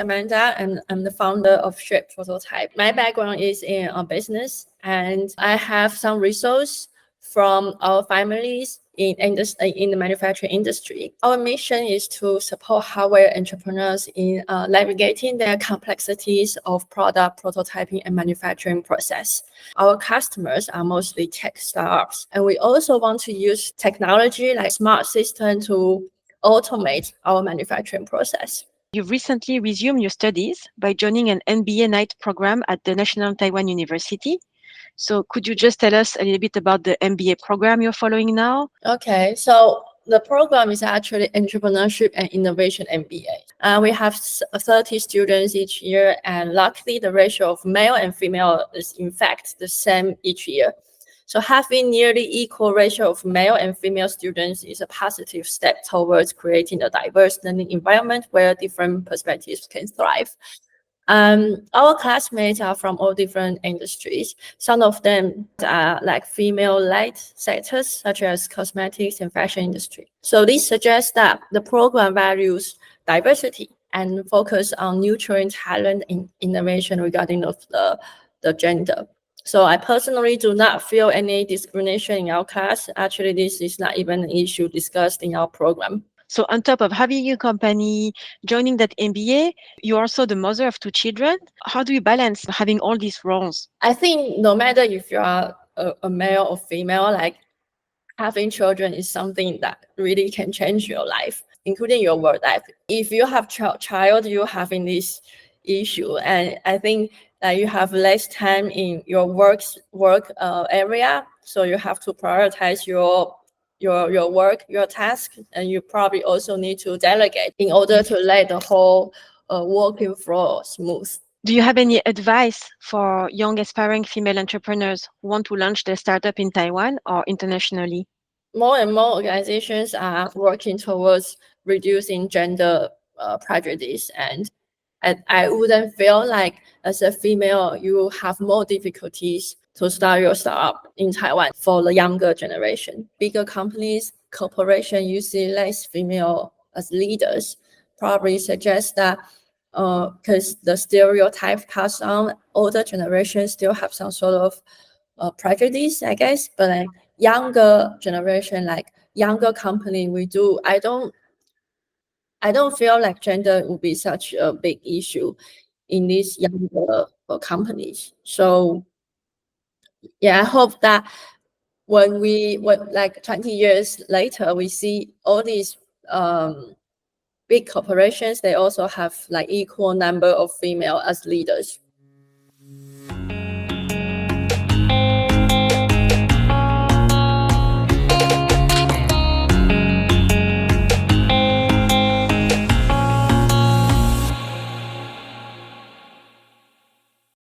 Amanda, and I'm the founder of Shape Prototype. My background is in business, and I have some resources from our families in the manufacturing industry. Our mission is to support hardware entrepreneurs in navigating their complexities of product prototyping and manufacturing process. Our customers are mostly tech startups, and we also want to use technology like smart system to automate our manufacturing process. You've recently resumed your studies by joining an MBA night program at the National Taiwan University. So could you just tell us a little bit about the MBA program you're following now? Okay, so the program is actually Entrepreneurship and Innovation MBA. We have 30 students each year, and luckily the ratio of male and female is in fact the same each year. So having nearly equal ratio of male and female students is a positive step towards creating a diverse learning environment where different perspectives can thrive. Our classmates are from all different industries. Some of them are like female-led sectors, such as cosmetics and fashion industry. So this suggests that the program values diversity and focus on nurturing talent and innovation regarding of the gender. So I personally do not feel any discrimination in our class. Actually, this is not even an issue discussed in our program. So on top of having your company, joining that MBA, you're also the mother of 2 children. How do you balance having all these roles? I think no matter if you are a male or female, like having children is something that really can change your life, including your work life. If you have child, you're having this issue, and I think that you have less time in your work area, so you have to prioritize your work, your task, and you probably also need to delegate in order to let the whole working flow smooth. Do you have any advice for young aspiring female entrepreneurs who want to launch their startup in Taiwan or internationally? More and more organizations are working towards reducing gender prejudice, and I wouldn't feel like as a female you have more difficulties to start your startup in Taiwan for the younger generation. Bigger companies, corporations using less female as leaders probably suggest that because the stereotype passed on, older generations still have some sort of prejudice, I guess, but like younger generation, like younger company, I don't feel like gender will be such a big issue in these younger companies. So yeah, I hope that when like 20 years later, we see all these big corporations, they also have like equal number of female as leaders.